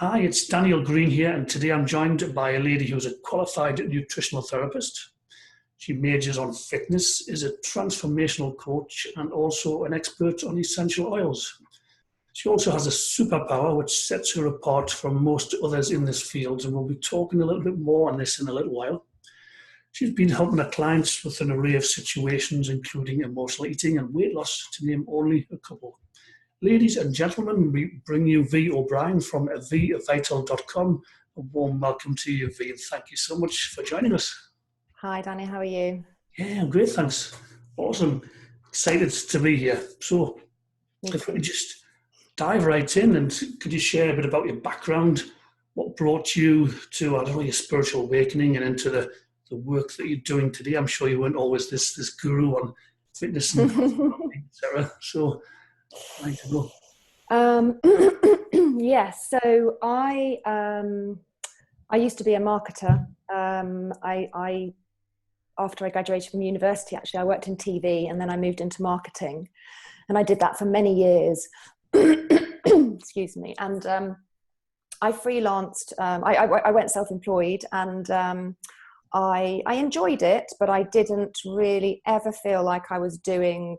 Hi, it's Daniel Greene here, and today I'm joined by a lady who's a qualified nutritional therapist. She majors on fitness, is a transformational coach, and also an expert on essential oils. She also has a superpower which sets her apart from most others in this field, and we'll be talking a little bit more on this in a little while. She's been helping her clients with an array of situations, including emotional eating and weight loss, to name only a couple. Ladies and gentlemen, we bring you Vee O'Brien from veevital.com. A warm welcome to you, Vee, and thank you so much for joining us. Hi, Danny. How are you? Yeah, I'm great, thanks. Awesome. Excited to be here. So, if we could just dive right in, and could you share a bit about your background, what brought you to, I don't know, your spiritual awakening and into the work that you're doing today? I'm sure you weren't always this guru on fitness and etc. So, right to go. Yes. So I used to be a marketer. After I graduated from university, actually, I worked in TV, and then I moved into marketing, and I did that for many years. Excuse me. And I freelanced. I went self-employed, and I enjoyed it, but I didn't really ever feel like I was doing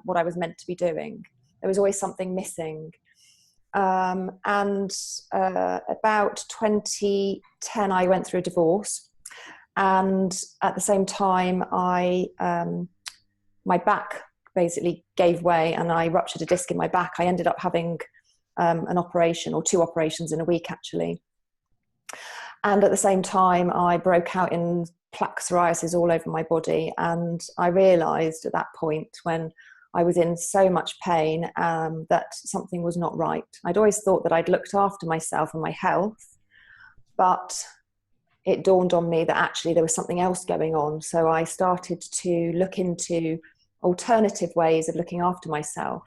what I was meant to be doing. There was always something missing. And about 2010, I went through a divorce. And at the same time, my back basically gave way and I ruptured a disc in my back. I ended up having an operation, or two operations in a week, actually. And at the same time, I broke out in plaque psoriasis all over my body. And I realized at that point, when I was in so much pain, that something was not right. I'd always thought that I'd looked after myself and my health, but it dawned on me that actually there was something else going on. So I started to look into alternative ways of looking after myself.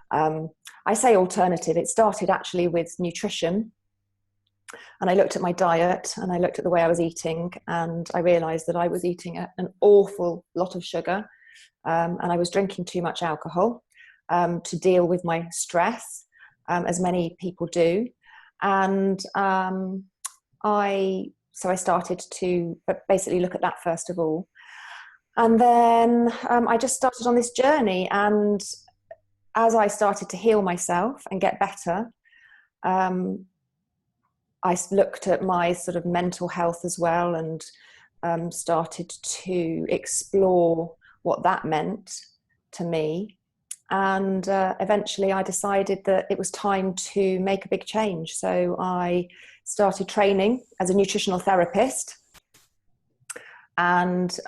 I say alternative, it started actually with nutrition. And I looked at my diet and I looked at the way I was eating, and I realized that I was eating an awful lot of sugar. And I was drinking too much alcohol to deal with my stress, as many people do. And I started to basically look at that first of all. And then I just started on this journey. And as I started to heal myself and get better, I looked at my sort of mental health as well, and started to explore what that meant to me. And eventually I decided that it was time to make a big change. So I started training as a nutritional therapist, and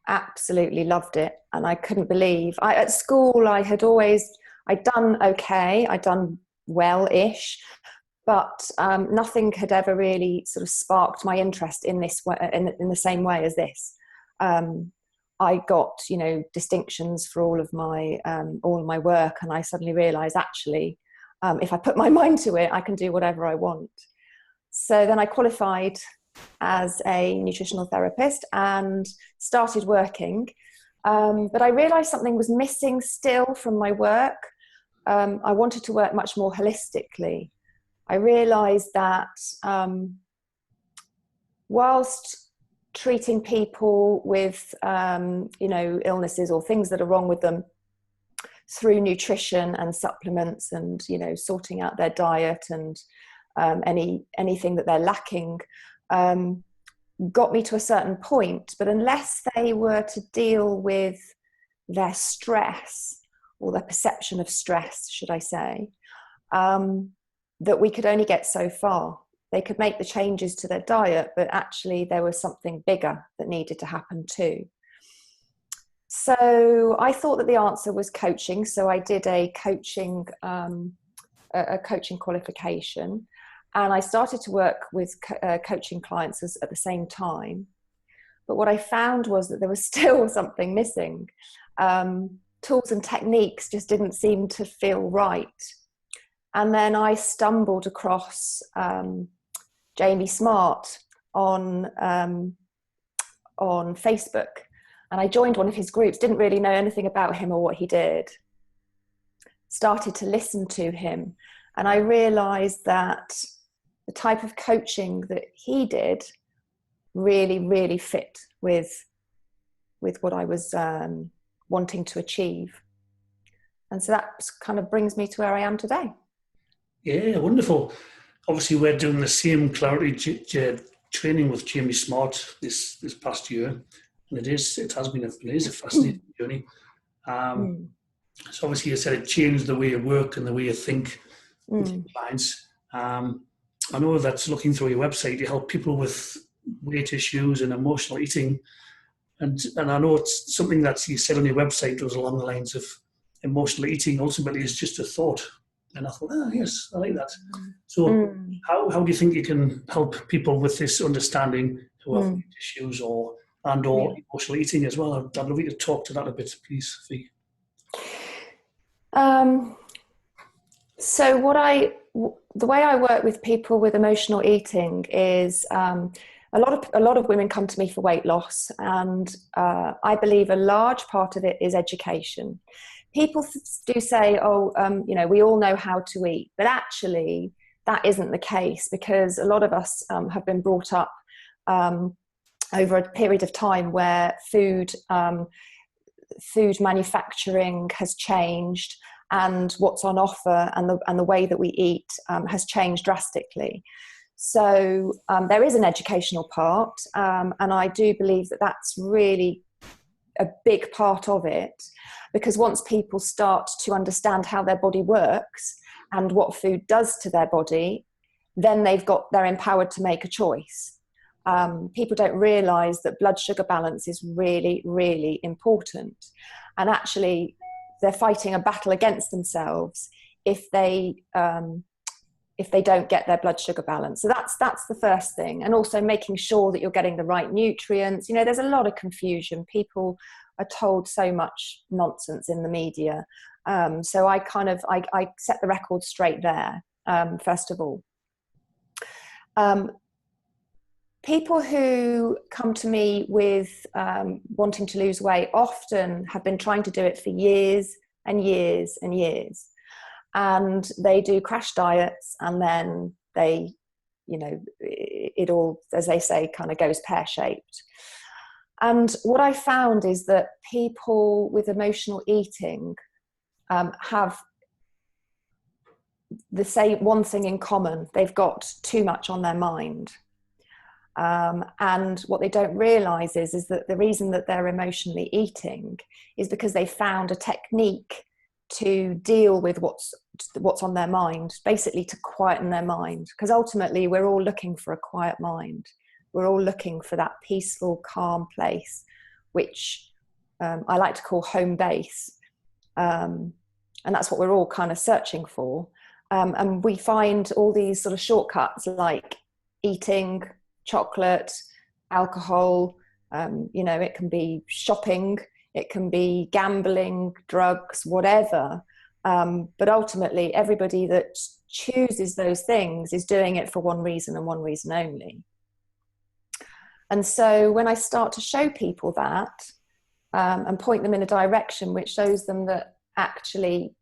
absolutely loved it. And I couldn't believe, at school I'd done okay, I'd done well-ish, but nothing had ever really sort of sparked my interest in this way, in the same way as this. I got, distinctions for all of my work, and I suddenly realised, actually, if I put my mind to it, I can do whatever I want. So then I qualified as a nutritional therapist and started working, but I realised something was missing still from my work. I wanted to work much more holistically. I realised that whilst treating people with, illnesses or things that are wrong with them through nutrition and supplements, and, sorting out their diet and anything that they're lacking, got me to a certain point. But unless they were to deal with their stress, or their perception of stress, should I say, that we could only get so far. They could make the changes to their diet, but actually there was something bigger that needed to happen too. So I thought that the answer was coaching. So I did a coaching qualification, and I started to work with coaching clients at the same time. But what I found was that there was still something missing. Tools and techniques just didn't seem to feel right. And then I stumbled across Jamie Smart on Facebook, and I joined one of his groups. Didn't really know anything about him or what he did. Started to listen to him, and I realized that the type of coaching that he did really, really fit with what I was wanting to achieve. And so that kind of brings me to where I am today. Yeah, wonderful. Obviously, we're doing the same clarity training with Jamie Smart this past year, and it has been a fascinating journey. So obviously, you said it changed the way you work and the way you think with your clients. I know that's looking through your website, you help people with weight issues and emotional eating, and I know it's something that you said on your website was along the lines of emotional eating ultimately is just a thought. And I thought, yes, I like that. So how do you think you can help people with this understanding who have weight issues or emotional eating as well? I'd love you to talk to that a bit, please, Vee. So the way I work with people with emotional eating is a lot of women come to me for weight loss, and I believe a large part of it is education. People do say, we all know how to eat, but actually that isn't the case, because a lot of us have been brought up over a period of time where food manufacturing has changed, and what's on offer and the way that we eat has changed drastically. So there is an educational part, and I do believe that that's really a big part of it, because once people start to understand how their body works and what food does to their body, then they're empowered to make a choice. People don't realize that blood sugar balance is really, really important. And actually, they're fighting a battle against themselves if they don't get their blood sugar balance. So that's the first thing. And also making sure that you're getting the right nutrients. There's a lot of confusion. People are told so much nonsense in the media. So I set the record straight there, first of all. People who come to me with wanting to lose weight often have been trying to do it for years and years and years. And they do crash diets, and then it all, as they say, kind of goes pear-shaped. And what I found is that people with emotional eating have the same one thing in common. They've got too much on their mind. And what they don't realize is that the reason that they're emotionally eating is because they found a technique to deal with what's on their mind, basically to quieten their mind. Because ultimately we're all looking for a quiet mind. We're all looking for that peaceful, calm place, which I like to call home base. And that's what we're all kind of searching for. And we find all these sort of shortcuts like eating, chocolate, alcohol, it can be shopping, it can be gambling, drugs, whatever. But ultimately, everybody that chooses those things is doing it for one reason and one reason only. And so when I start to show people that and point them in a direction which shows them that actually,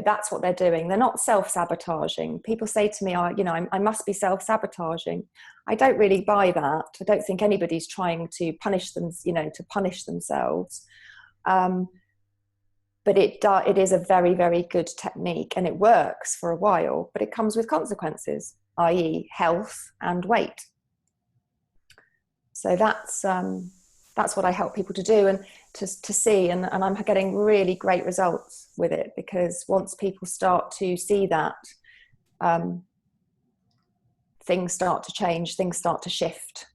that's what they're doing. They're not self-sabotaging. People say to me, I must be self-sabotaging. I don't really buy that. I don't think anybody's trying to punish them, to punish themselves. But it is a very, very good technique, and it works for a while, but it comes with consequences, i.e. health and weight. So that's what I help people to do and to see, and I'm getting really great results with it, because once people start to see that, things start to change, things start to shift.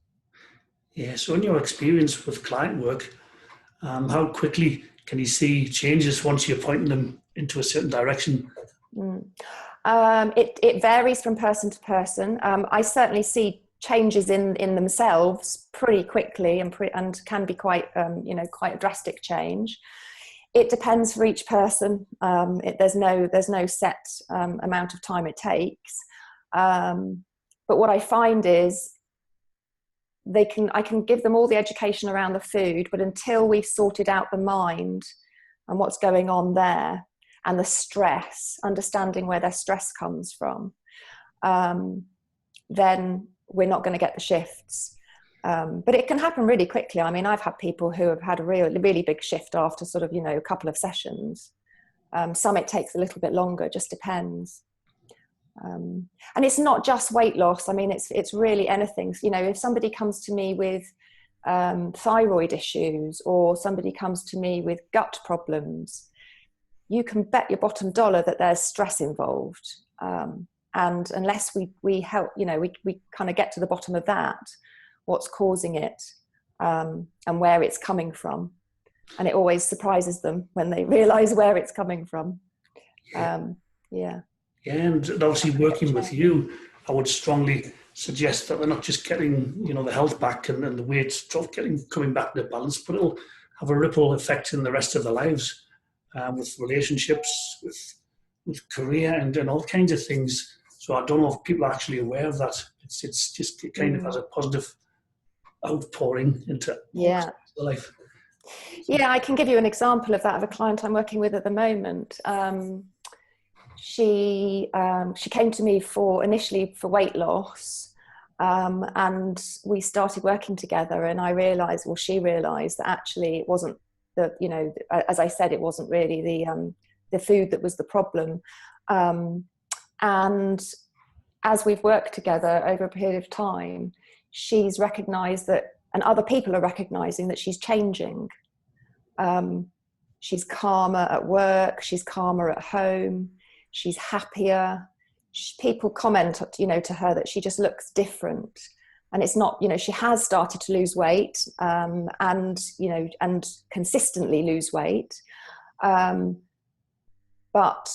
Yeah, so in your experience with client work, how quickly can you see changes once you're pointing them into a certain direction? It varies from person to person. I certainly see changes in themselves pretty quickly and can be quite a drastic change. It depends for each person. There's no set amount of time it takes. But what I find is I can give them all the education around the food, but until we've sorted out the mind and what's going on there and the stress, understanding where their stress comes from, then we're not going to get the shifts. But it can happen really quickly. I mean, I've had people who have had a really big shift after sort of, a couple of sessions. Some it takes a little bit longer, just depends. And it's not just weight loss. I mean, it's really anything. If somebody comes to me with thyroid issues, or somebody comes to me with gut problems, you can bet your bottom dollar that there's stress involved. And unless we help, we kind of get to the bottom of that, what's causing it, and where it's coming from. And it always surprises them when they realize where it's coming from. Yeah. And obviously working with you, I would strongly suggest that they're not just getting, the health back and the weight stuff coming back into balance, but it'll have a ripple effect in the rest of their lives, with relationships, with career and all kinds of things. So I don't know if people are actually aware of that. It's just kind of as a positive outpouring into the life. Yeah, I can give you an example of that, of a client I'm working with at the moment. She came to me initially for weight loss, and we started working together, and she realized that actually it wasn't as I said, it wasn't really the food that was the problem. And as we've worked together over a period of time, she's recognized that, and other people are recognizing that she's changing. She's calmer at work, she's calmer at home, she's happier. People comment, to her that she just looks different. And it's not, she has started to lose weight, and consistently lose weight. But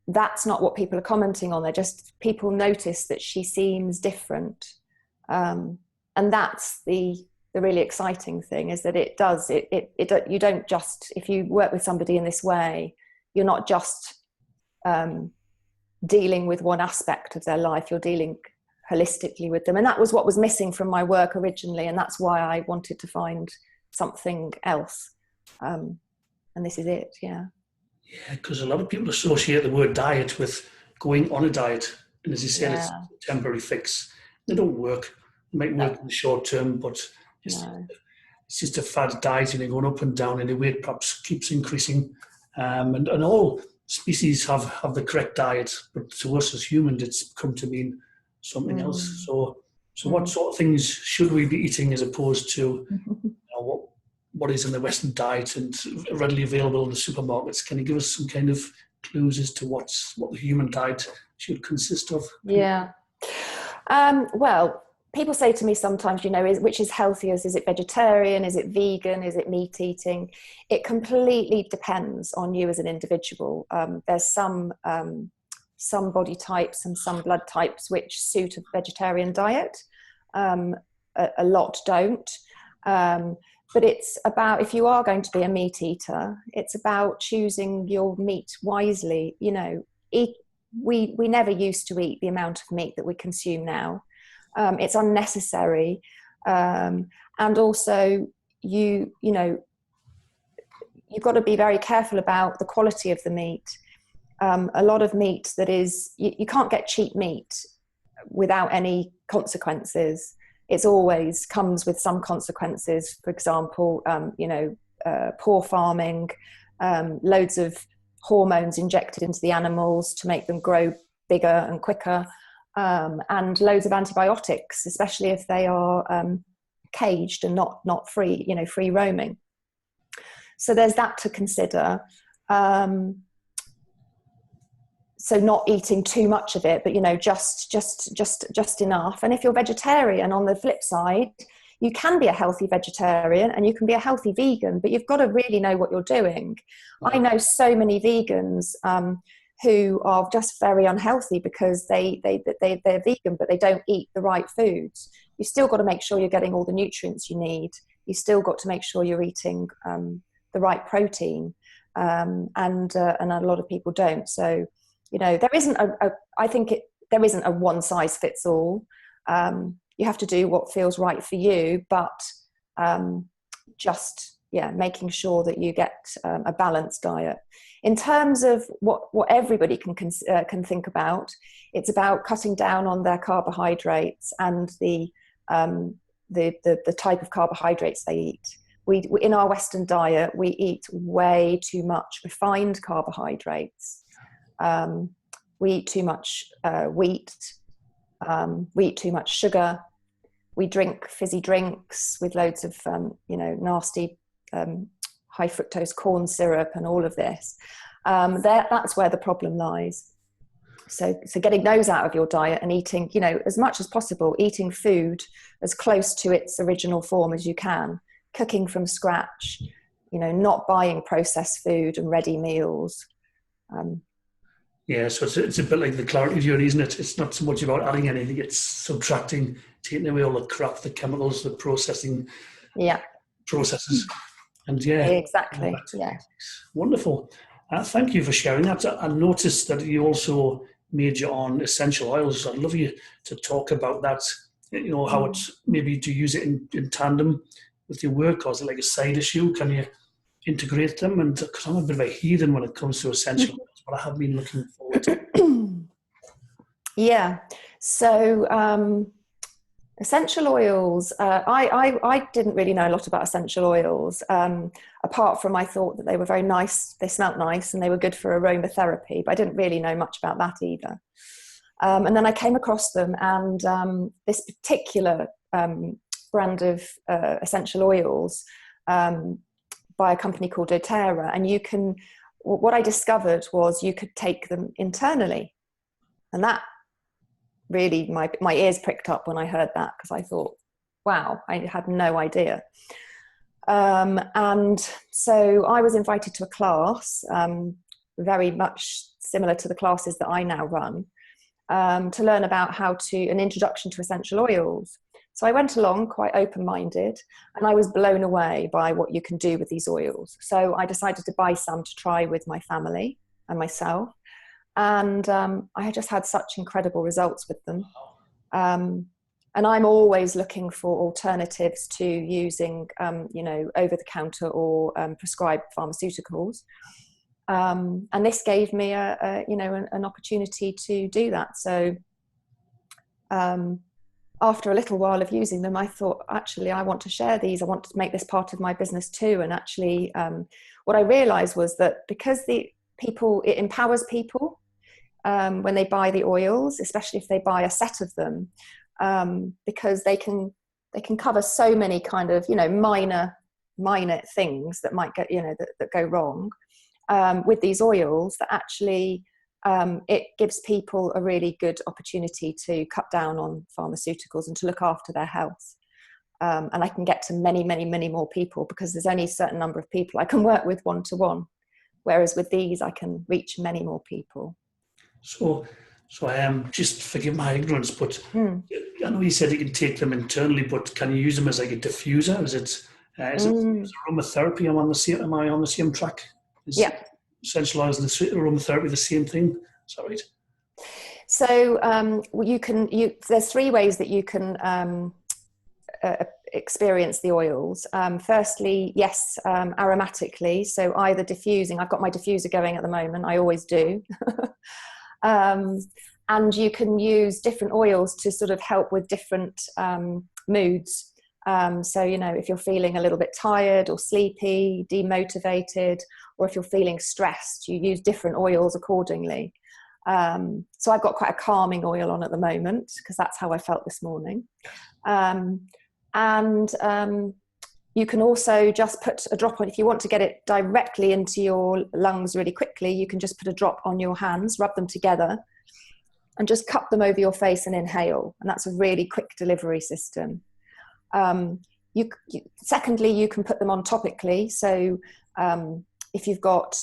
that's not what people are commenting on. People notice that she seems different. And that's the really exciting thing, is that you don't just, if you work with somebody in this way, you're not just dealing with one aspect of their life, you're dealing holistically with them. And that was what was missing from my work originally, and that's why I wanted to find something else. And this is it. Yeah, because a lot of people associate the word diet with going on a diet, and as you said, it's a temporary fix. They don't work. They might work in the short term, but it's just a fad diet, and you're going up and down, and the weight perhaps keeps increasing. And all species have the correct diet, but to us as humans, it's come to mean something else. So what sort of things should we be eating, as opposed to what is in the Western diet and readily available in the supermarkets? Can you give us some kind of clues as to what the human diet should consist of? Yeah. Well, people say to me sometimes, which is healthier? Is it vegetarian? Is it vegan? Is it meat eating? It completely depends on you as an individual. There's some body types and some blood types which suit a vegetarian diet. A lot don't. But it's about, if you are going to be a meat eater, it's about choosing your meat wisely. We never used to eat the amount of meat that we consume now. It's unnecessary. And also you've got to be very careful about the quality of the meat. A lot of meat that is, you can't get cheap meat without any consequences. It's always comes with some consequences. For example, poor farming, loads of hormones injected into the animals to make them grow bigger and quicker, and loads of antibiotics, especially if they are caged and not free, free roaming. So there's that to consider. So not eating too much of it, but just enough. And if you're vegetarian, on the flip side, you can be a healthy vegetarian and you can be a healthy vegan, but you've got to really know what you're doing. I know so many vegans who are just very unhealthy because they're vegan, but they don't eat the right foods. You've still got to make sure you're getting all the nutrients you need. You've still got to make sure you're eating the right protein, and a lot of people don't. So, there isn't there isn't a one size fits all. You have to do what feels right for you, but making sure that you get a balanced diet. In terms of what everybody can think about, it's about cutting down on their carbohydrates and the type of carbohydrates they eat. We in our Western diet, we eat way too much refined carbohydrates. We eat too much wheat. We eat too much sugar. We drink fizzy drinks with loads of nasty high fructose corn syrup and all of this. That's where the problem lies. So getting those out of your diet and eating, as much as possible, eating food as close to its original form as you can, cooking from scratch, not buying processed food and ready meals. Yeah, so it's a bit like the clarity journey, isn't it? It's not so much about adding anything, it's subtracting, taking away all the crap, the chemicals, the processing processes. And exactly. Yeah. Wonderful. Thank you for sharing that. I noticed that you also major on essential oils. I'd love you to talk about that, how it's maybe to use it in tandem with your work, or is it like a side issue? Can you integrate them? And because I'm a bit of a heathen when it comes to essential oils, but I have been looking forward to. Yeah. So essential oils, I didn't really know a lot about essential oils, apart from I thought that they were very nice, they smelt nice, and they were good for aromatherapy, but I didn't really know much about that either. And then I came across them, and this particular brand of essential oils by a company called doTERRA, and what I discovered was you could take them internally, and that really, my ears pricked up when I heard that, because I thought, wow, I had no idea. And so I was invited to a class, very much similar to the classes that I now run, to learn about an introduction to essential oils. So I went along quite open-minded, and I was blown away by what you can do with these oils. So I decided to buy some to try with my family and myself. And I had just had such incredible results with them. And I'm always looking for alternatives to using, over-the-counter or prescribed pharmaceuticals. And this gave me an opportunity to do that. So after a little while of using them, I thought, actually, I want to share these. I want to make this part of my business too. And actually, what I realized was that because it empowers people when they buy the oils, especially if they buy a set of them, because they can cover so many kind of, minor things that might get, that go wrong with these oils, that actually it gives people a really good opportunity to cut down on pharmaceuticals and to look after their health. And I can get to many, many, many more people, because there's only a certain number of people I can work with one-to-one. Whereas with these, I can reach many more people. So I am, just forgive my ignorance, but I know you said you can take them internally, but can you use them as like a diffuser? Is it aromatherapy? Am I on the same track? Yeah. Essential oils and aromatherapy the same thing? Is that right? So there's three ways that you can experience the oils. Firstly, yes, aromatically. So either diffusing. I've got my diffuser going at the moment. I always do. And you can use different oils to sort of help with different moods. So, if you're feeling a little bit tired or sleepy, demotivated, or if you're feeling stressed, you use different oils accordingly. So I've got quite a calming oil on at the moment, because that's how I felt this morning. And you can also just put a drop on, if you want to get it directly into your lungs really quickly, you can just put a drop on your hands, rub them together, and just cup them over your face and inhale. And that's a really quick delivery system. Secondly, you can put them on topically. So if you've got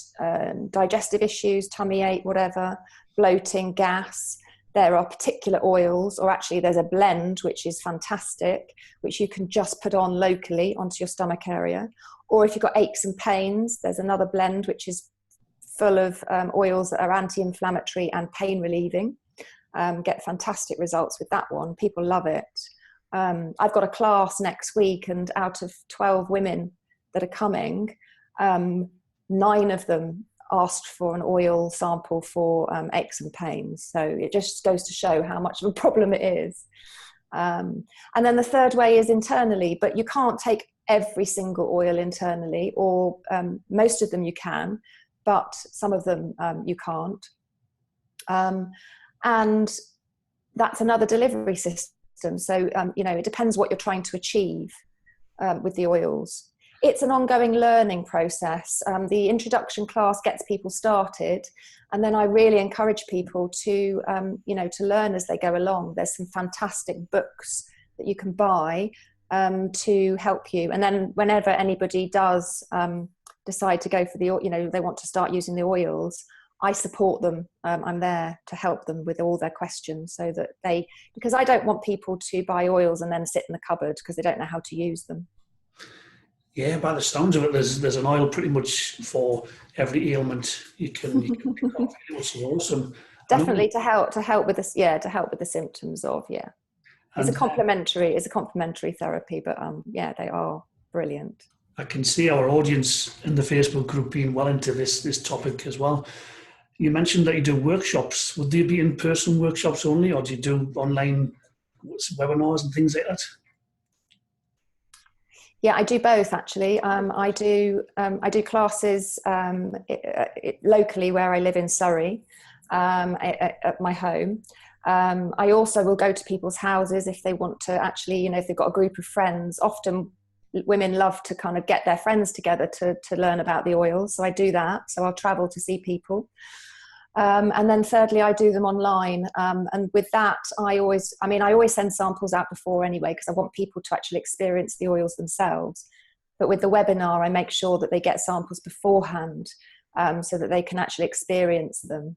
digestive issues, tummy ache, whatever, bloating, gas, there are particular oils, or actually there's a blend which is fantastic, which you can just put on locally onto your stomach area. Or if you've got aches and pains, there's another blend which is full of oils that are anti-inflammatory and pain relieving. Get fantastic results with that one. People love it. I've got a class next week, and out of 12 women that are coming, 9 of them asked for an oil sample for aches and pains. So it just goes to show how much of a problem it is. And then the third way is internally, but you can't take every single oil internally, or most of them you can, but some of them you can't. And that's another delivery system. So, it depends what you're trying to achieve with the oils. It's an ongoing learning process. The introduction class gets people started, and then I really encourage people to, to learn as they go along. There's some fantastic books that you can buy to help you. And then whenever anybody does decide to go for they want to start using the oils, I support them. I'm there to help them with all their questions, so that because I don't want people to buy oils and then sit in the cupboard because they don't know how to use them. Yeah, by the sounds of it, there's an oil pretty much for every ailment you can pick up. It's awesome. Definitely to help with this. Yeah, to help with the symptoms of It's a complementary therapy, but they are brilliant. I can see our audience in the Facebook group being well into this topic as well. You mentioned that you do workshops. Would they be in-person workshops only, or do you do online webinars and things like that? Yeah, I do both actually. I do classes locally where I live in Surrey, at my home. I also will go to people's houses if they want to actually, if they've got a group of friends. Often women love to kind of get their friends together to learn about the oils. So I do that. So I'll travel to see people. And then thirdly, I do them online. And with that, I always send samples out before anyway, because I want people to actually experience the oils themselves. But with the webinar, I make sure that they get samples beforehand, so that they can actually experience them.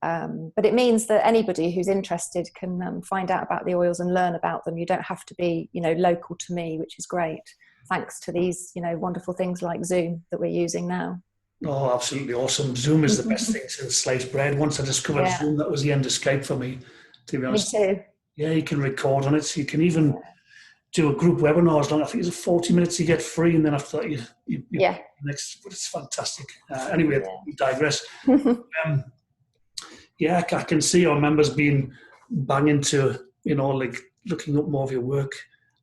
But it means that anybody who's interested can find out about the oils and learn about them. You don't have to be, local to me, which is great, thanks to these, wonderful things like Zoom that we're using now. Oh, absolutely awesome. Zoom is the best thing since sliced bread. Once I discovered Zoom, that was the end of Skype for me, to be honest. Me too. Yeah, you can record on it. So you can even do a group webinar as long. I think it's 40 minutes you get free, and then after that you next. But it's fantastic. Anyway, we digress. I can see our members being banging to, like looking up more of your work.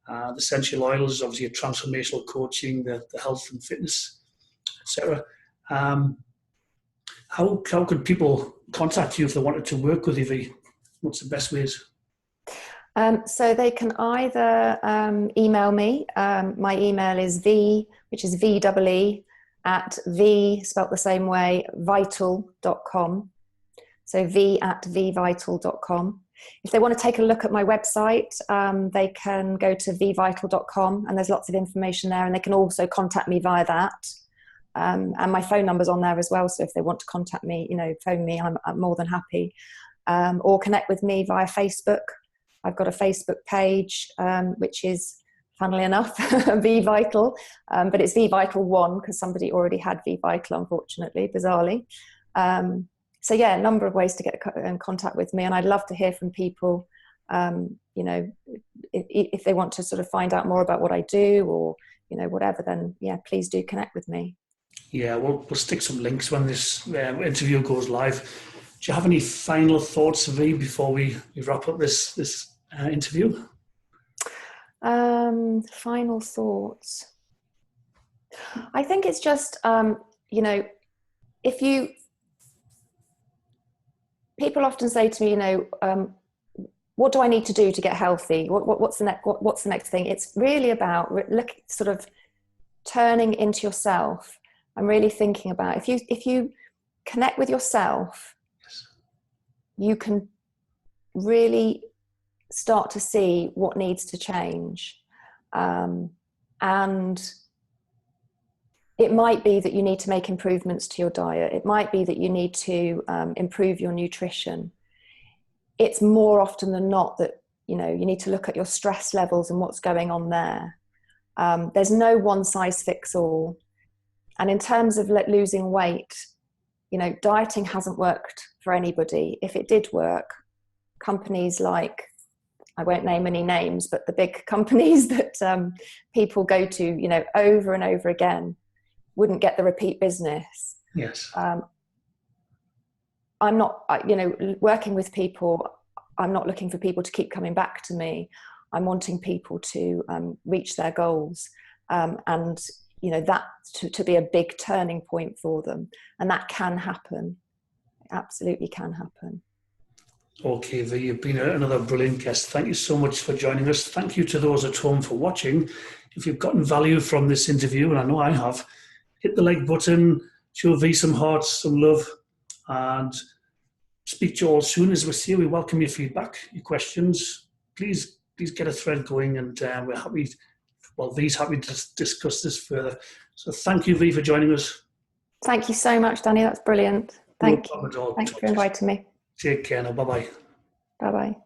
The essential oils, obviously, your transformational coaching, the health and fitness, etc. How could people contact you if they wanted to work with you, Vee? What's the best ways? So they can either email me. My email is Vee, which is VEE, at Vee, spelt the same way, vital.com. So Vee@veevital.com. If they want to take a look at my website, they can go to veevital.com, and there's lots of information there, and they can also contact me via that. And my phone number's on there as well, so if they want to contact me, phone me, I'm more than happy. Or connect with me via Facebook. I've got a Facebook page, which is, funnily enough, Vee Vital, but it's Vee Vital 1 because somebody already had Vee Vital, unfortunately, bizarrely. So a number of ways to get in contact with me, and I'd love to hear from people. If they want to sort of find out more about what I do, or whatever, then please do connect with me. Yeah, we'll stick some links when this interview goes live. Do you have any final thoughts, Vee, before we wrap up this interview? Final thoughts. I think it's just, people often say to me, what do I need to do to get healthy? What's the next thing? It's really about sort of turning into yourself. I'm really thinking about if you connect with yourself, you can really start to see what needs to change. And it might be that you need to make improvements to your diet. It might be that you need to improve your nutrition. It's more often than not that, you need to look at your stress levels and what's going on there. There's no one size fits all. And in terms of losing weight, dieting hasn't worked for anybody. If it did work, companies like, I won't name any names, but the big companies that people go to, over and over again, wouldn't get the repeat business. Yes. I'm not, working with people, I'm not looking for people to keep coming back to me. I'm wanting people to reach their goals, and that to be a big turning point for them, and that can happen. It absolutely can happen. Okay, Vee, you've been another brilliant guest. Thank you so much for joining us. Thank you to those at home for watching. If you've gotten value from this interview, and I know I have, hit the like button, show Vee some hearts, some love, and speak to you all soon. As we see, we welcome your feedback, your questions. Please get a thread going, and we're happy. Well, Vee's happy to discuss this further. So thank you, Vee, for joining us. Thank you so much, Danny. That's brilliant. Thank you. No problem at all. Thanks for inviting me. Take care now. Bye-bye. Bye-bye.